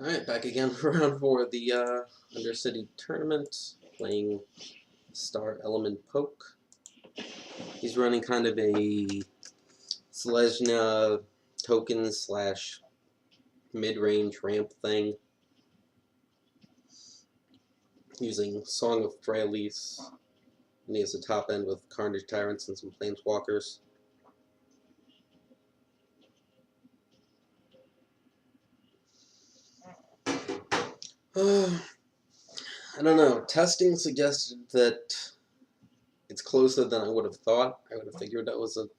Alright, back again for round 4 of the Undercity tournament, playing Starelementpoke. He's running kind of a Selesnya Token slash mid-range ramp thing, using Song of Frailes, and he has a top end with Carnage Tyrants and some Planeswalkers. I don't know. Testing suggested that it's closer than I would have thought. I would have figured that was a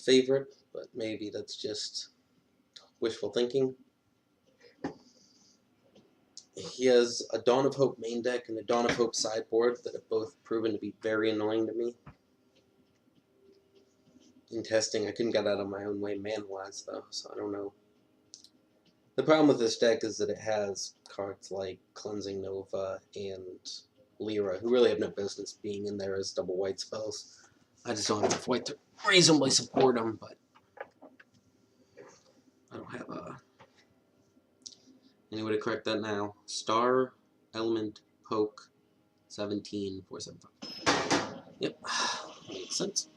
favorite, but maybe that's just wishful thinking. He has a Dawn of Hope main deck and a Dawn of Hope sideboard that have both proven to be very annoying to me. In testing, I couldn't get out of my own way mana-wise, though, so I don't know. The problem with this deck is that it has cards like Cleansing Nova and Lyra, who really have no business being in there as double white spells. I just don't have enough white to reasonably support them, but I don't have any way to correct that now. Starelementpoke 17475. Yep, makes sense.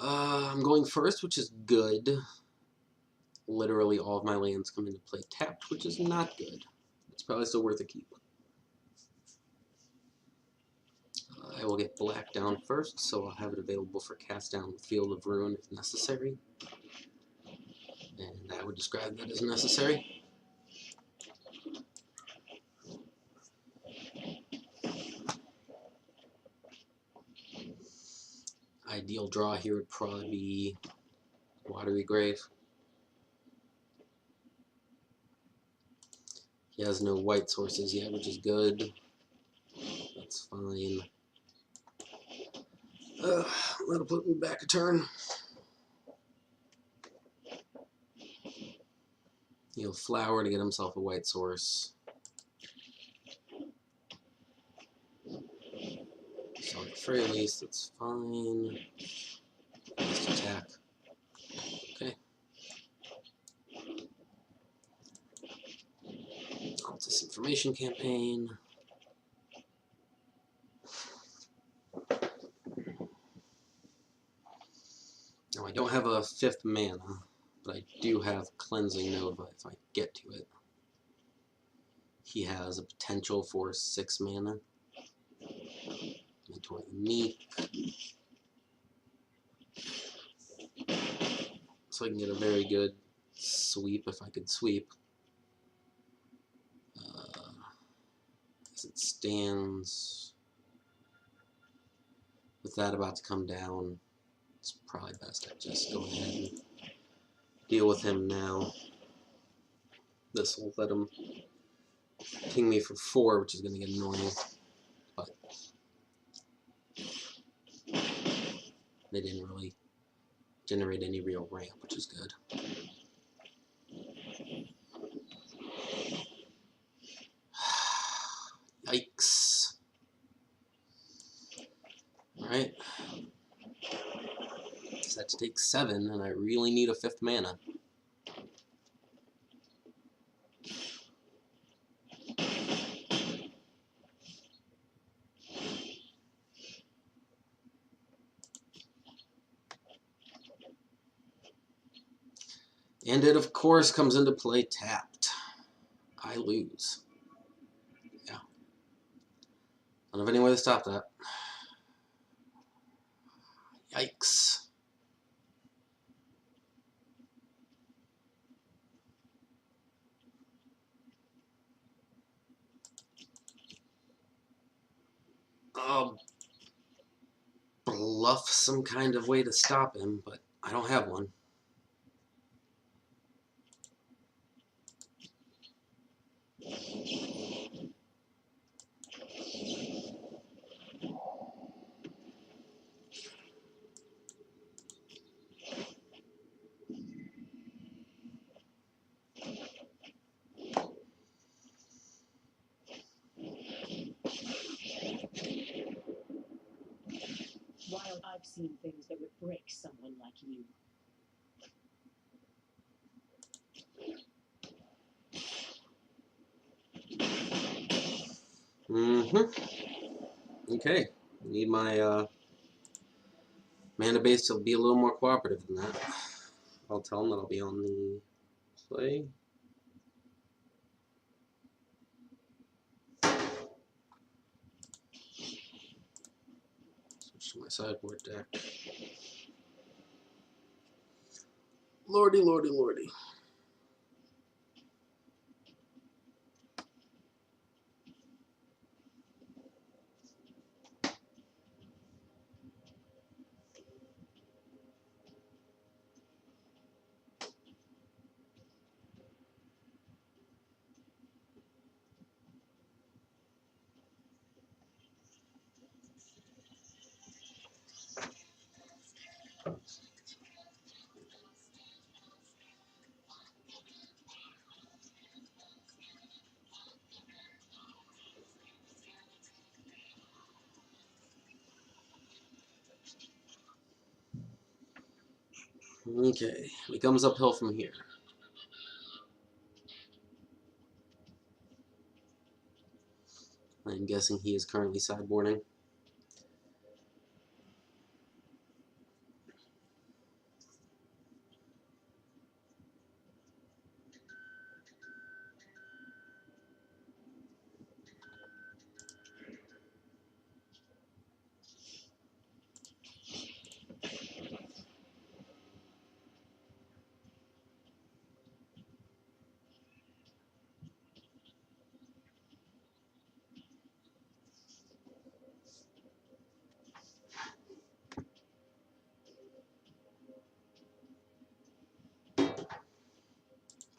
I'm going first, which is good. Literally all of my lands come into play tapped, which is not good. It's probably still worth a keep. I will get black down first, so I'll have it available for cast down with Field of Ruin if necessary. And I would describe that as necessary. Ideal draw here would probably be Watery Grave. He has no white sources yet, which is good. That's fine. That'll put me back a turn. He'll flower to get himself a white source. Song of Frailes, that's fine. Just attack. Okay. Disinformation campaign. Now I don't have a 5th mana, but I do have Cleansing Nova if I get to it. He has a potential for 6 mana. Mentor Unique. So I can get a very good sweep if I could sweep. As it stands, with that about to come down, it's probably best I just go ahead and deal with him now. This will let him ping me for 4, which is going to get annoying, but they didn't really generate any real ramp, which is good. Yikes. Alright. That takes 7, and I really need a 5th mana. And it, of course, comes into play tapped. I lose. Yeah. I don't have any way to stop that. Yikes. I'll bluff some kind of way to stop him, but I don't have one. I've seen things that would break someone like you. Okay. I need my mana base to be a little more cooperative than that. I'll tell them that I'll be on the play. Switch to my sideboard deck. Lordy, lordy, lordy. Okay, he comes uphill from here. I'm guessing he is currently sideboarding.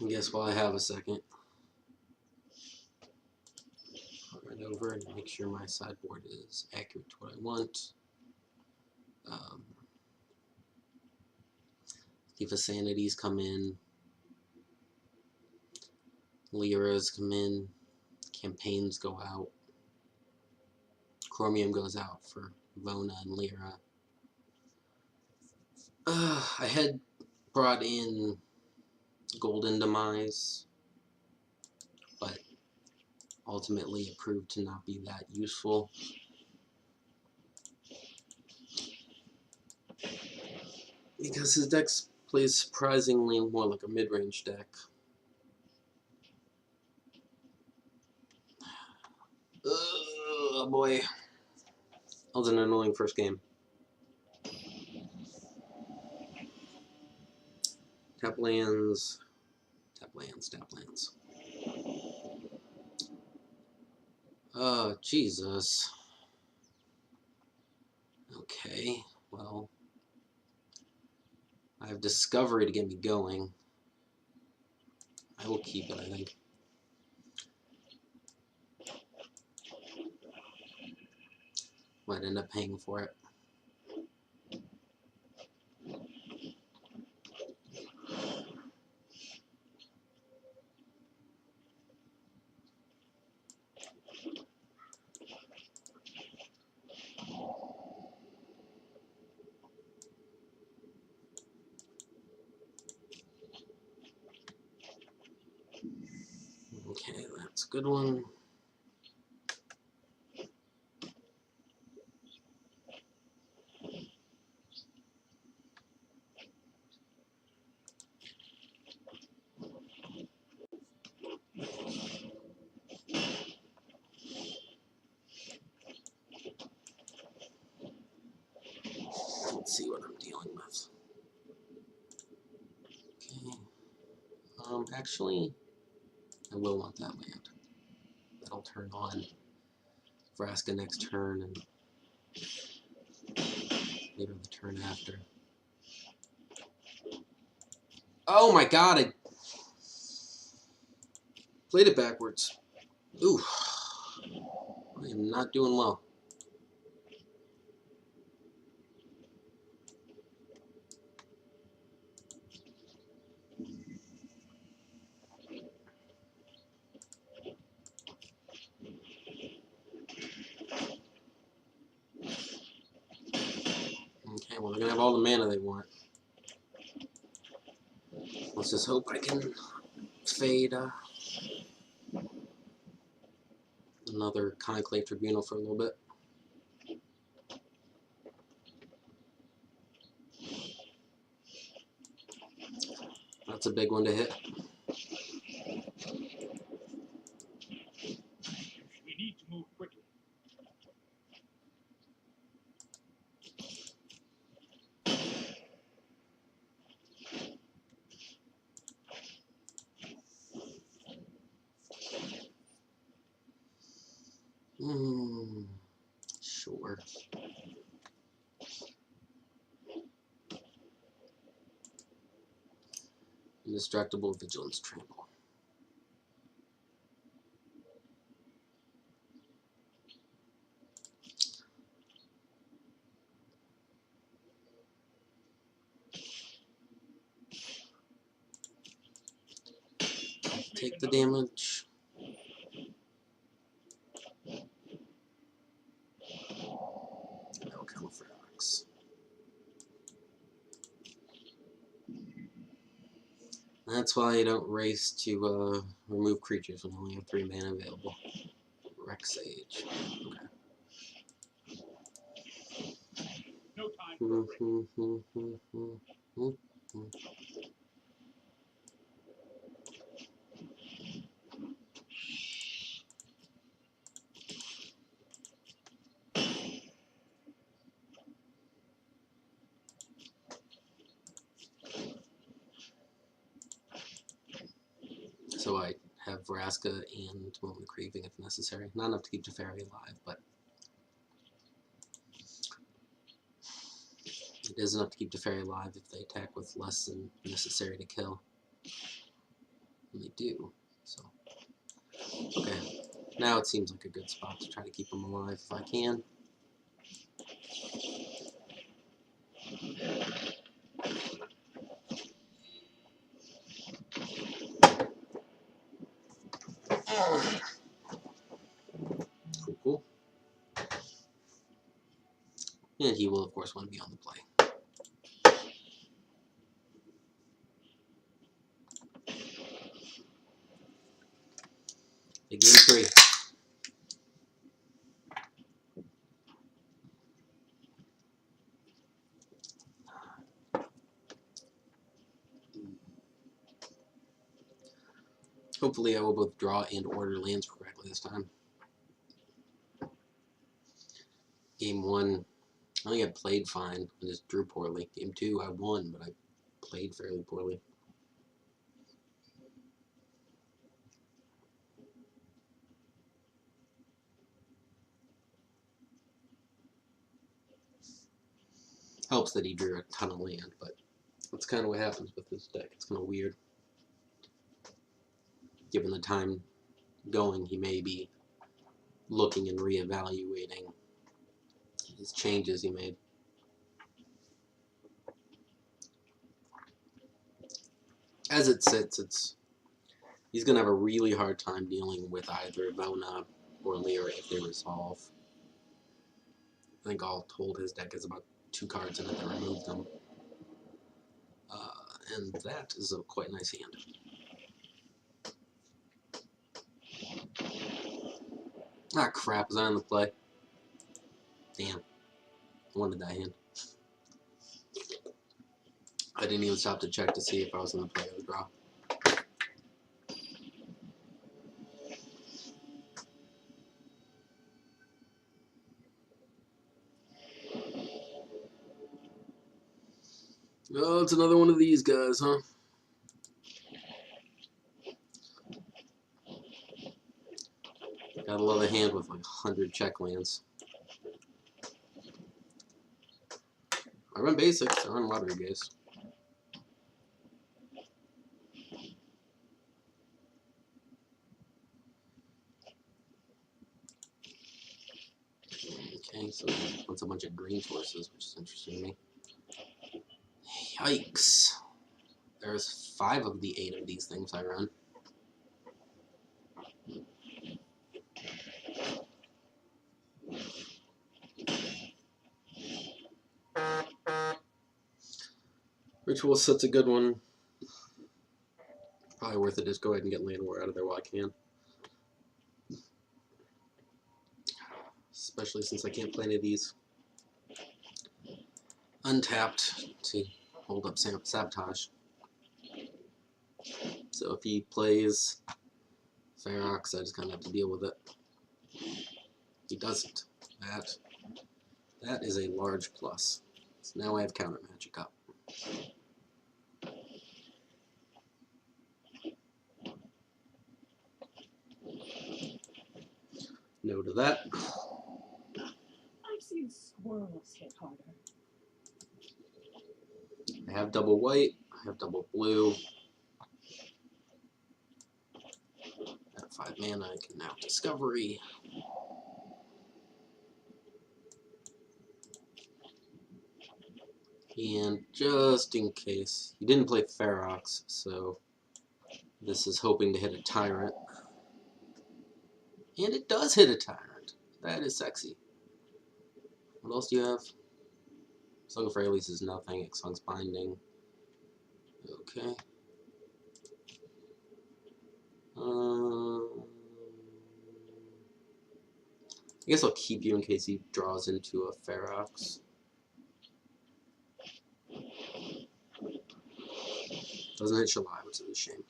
I guess while I have a second, I'll run over and make sure my sideboard is accurate to what I want. If Sanities come in, Lyras come in, Campaigns go out, Chromium goes out for Vona and Lyra. I had brought in Golden Demise, but ultimately it proved to not be that useful. Because his deck plays surprisingly more like a mid-range deck. Oh boy. That was an annoying first game. Tap lands. Tap lands, tap lands. Oh, Jesus. Okay, well, I have Discovery to get me going. I will keep it, I think. Might end up paying for it. Okay, that's a good one. Let's see what I'm dealing with. Okay. Actually, I will want that land. That'll turn on Vraska next turn and later the turn after. Oh my god, I played it backwards. Ooh. I am not doing well. Well, they're gonna have all the mana they want. Let's just hope I can fade another Conclave Tribunal for a little bit. That's a big one to hit. We need to move quickly. Sure. Indestructible Vigilance Trample. Take the damage. No Camouflage. That's why you don't race to remove creatures when you only have 3 mana available. Rex Sage. Okay. No time for a break. So I have Vraska and Moment of Craving if necessary. Not enough to keep Teferi alive, but it is enough to keep Teferi alive if they attack with less than necessary to kill. And they do. So, okay. Now it seems like a good spot to try to keep them alive if I can. Cool, cool. And he will, of course, want to be on the play. Big game 3. Hopefully I will both draw and order lands correctly this time. Game 1, I think I played fine. I just drew poorly. Game 2, I won, but I played fairly poorly. Helps that he drew a ton of land, but that's kind of what happens with this deck. It's kind of weird. Given the time going, he may be looking and reevaluating his changes he made. As it sits, he's going to have a really hard time dealing with either Vona or Lyra if they resolve. I think all told his deck is about 2 cards in it that remove them. And that is a quite nice hand. Ah, crap. Was I on the play? Damn. I wanted that hand. I didn't even stop to check to see if I was in the play or the draw. Oh, it's another one of these guys, huh? Gotta love a hand with like 100 check lands. I run basics, I run lottery base. Okay, so that's a bunch of green sources, which is interesting to me. Yikes. There's 5 of the 8 of these things I run. Ritual Set's a good one. Probably worth it. Just go ahead and get Land War out of there while I can. Especially since I can't play any of these untapped to hold up Sabotage. So if he plays Ferox, I just kind of have to deal with it. He doesn't. That is a large plus. So now I have counter magic up. No to that. I've seen squirrels hit harder. I have double white. I have double blue. At 5 mana, I can now Discovery. And just in case, he didn't play Ferox, so this is hoping to hit a Tyrant. And it does hit a Tyrant. That is sexy. What else do you have? Song of Freyalise is nothing. Exung's Binding. Okay. I guess I'll keep you in case he draws into a Ferox. Doesn't hit Shalai, which is a shame.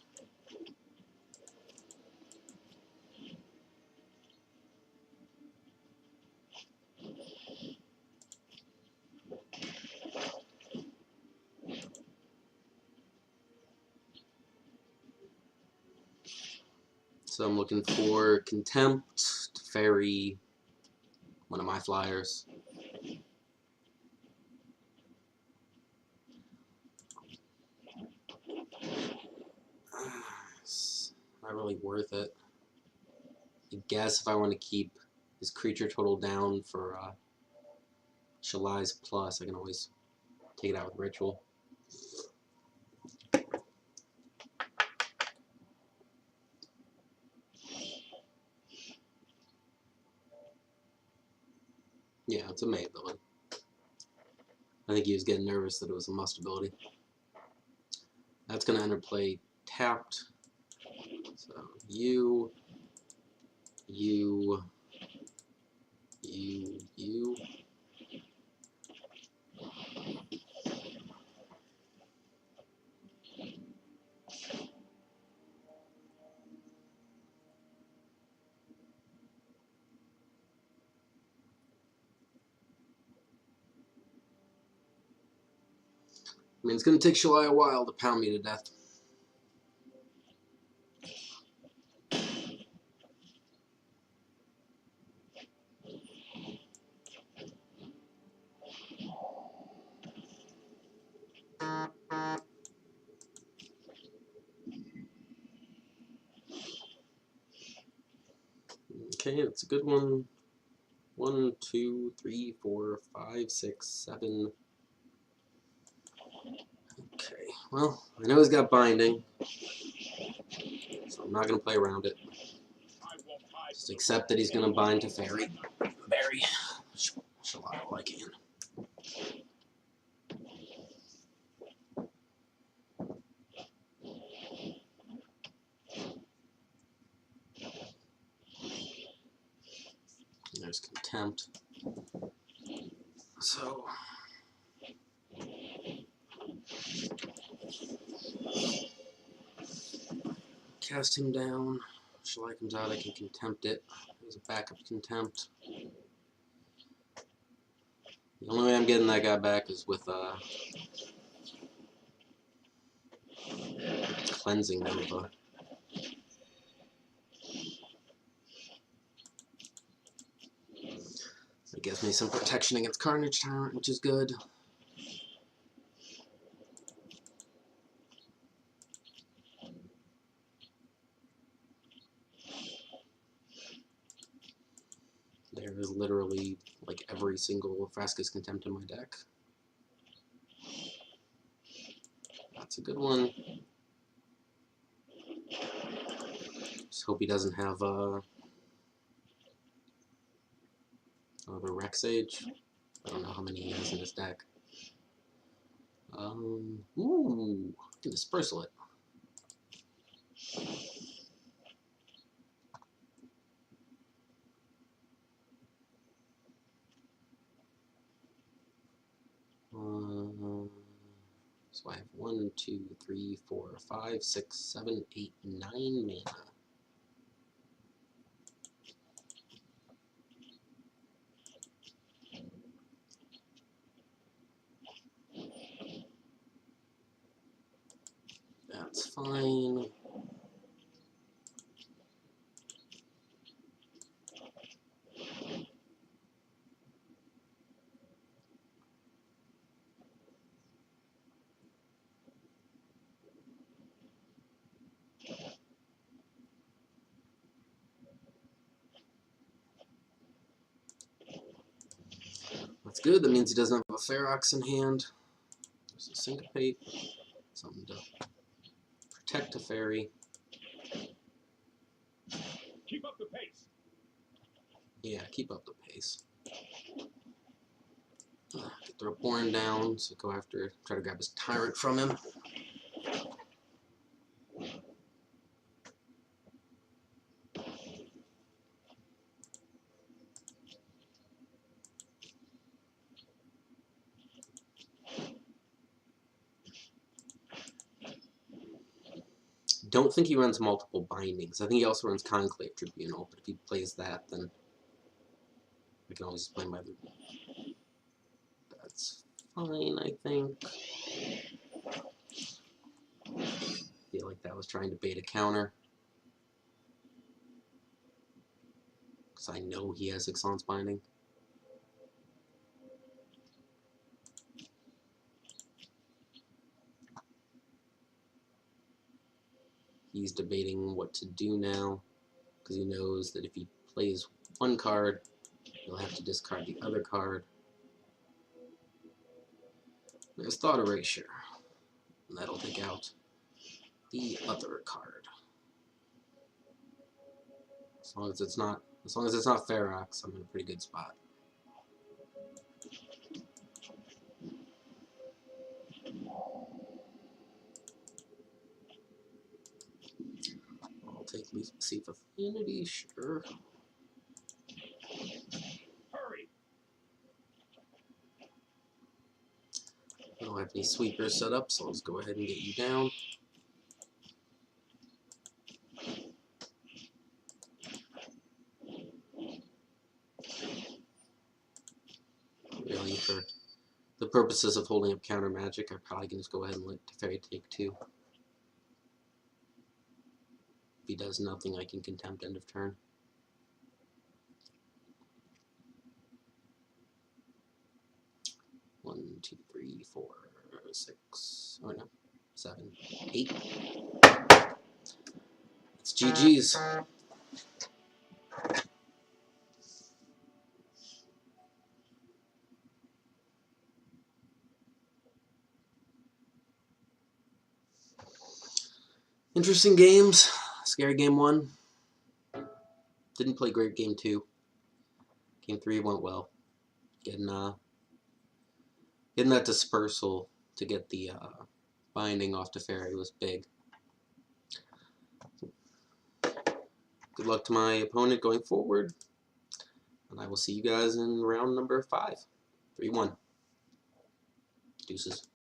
So I'm looking for Contempt to ferry one of my flyers. It's not really worth it. I guess if I want to keep his creature total down for Shalai's plus, I can always take it out with Ritual. Yeah, it's a May ability. I think he was getting nervous that it was a must ability. That's going to enter play tapped. So you. I mean, it's going to take Shalai a while to pound me to death. Okay, that's a good one. 1, 2, 3, 4, 5, 6, 7. Okay, well, I know he's got Binding, so I'm not going to play around it. Just accept that he's going to bind to Fairy. Berry. Shalai all I can. There's Contempt. So cast him down. Shalai comes out, I can Contempt it. There's a backup Contempt. The only way I'm getting that guy back is with Cleansing Nova. It gives me some protection against Carnage Tyrant, which is good. There is literally like every single Frascus Contempt in my deck. That's a good one. Just hope he doesn't have another Rex Age. I don't know how many he has in his deck. Ooh, can dispersal it. So I have 1, 2, 3, 4, 5, 6, 7, 8, 9 mana. That's fine. That's good. That means he doesn't have a Ferox in hand. There's a Syncopate. Something to protect a fairy. Keep up the pace. Yeah, keep up the pace. Throw Born down, so go after, try to grab his Tyrant from him. Don't think he runs multiple bindings. I think he also runs Conclave Tribunal, but if he plays that, then we can always just play my other. That's fine, I think. Feel like that was trying to bait a counter. Because I know he has Ixalan's Binding. He's debating what to do now, because he knows that if he plays one card, he'll have to discard the other card. There's Thought Erasure, and that'll take out the other card. As long as it's not Ferox, I'm in a pretty good spot. I'll take Leaf Affinity, sure. Hurry. I don't have any sweepers set up, so I'll just go ahead and get you down. Really, for the purposes of holding up counter magic, I probably can just go ahead and let Teferi take 2. If he does nothing, I can Contempt end of turn. One, 2, 3, 4, 6. Oh no, 7, 8. It's GG's. Interesting games. Scary game 1. Didn't play great game 2. Game 3 went well. Getting that dispersal to get the binding off Teferi was big. Good luck to my opponent going forward. And I will see you guys in round number 5. 3-1. Deuces.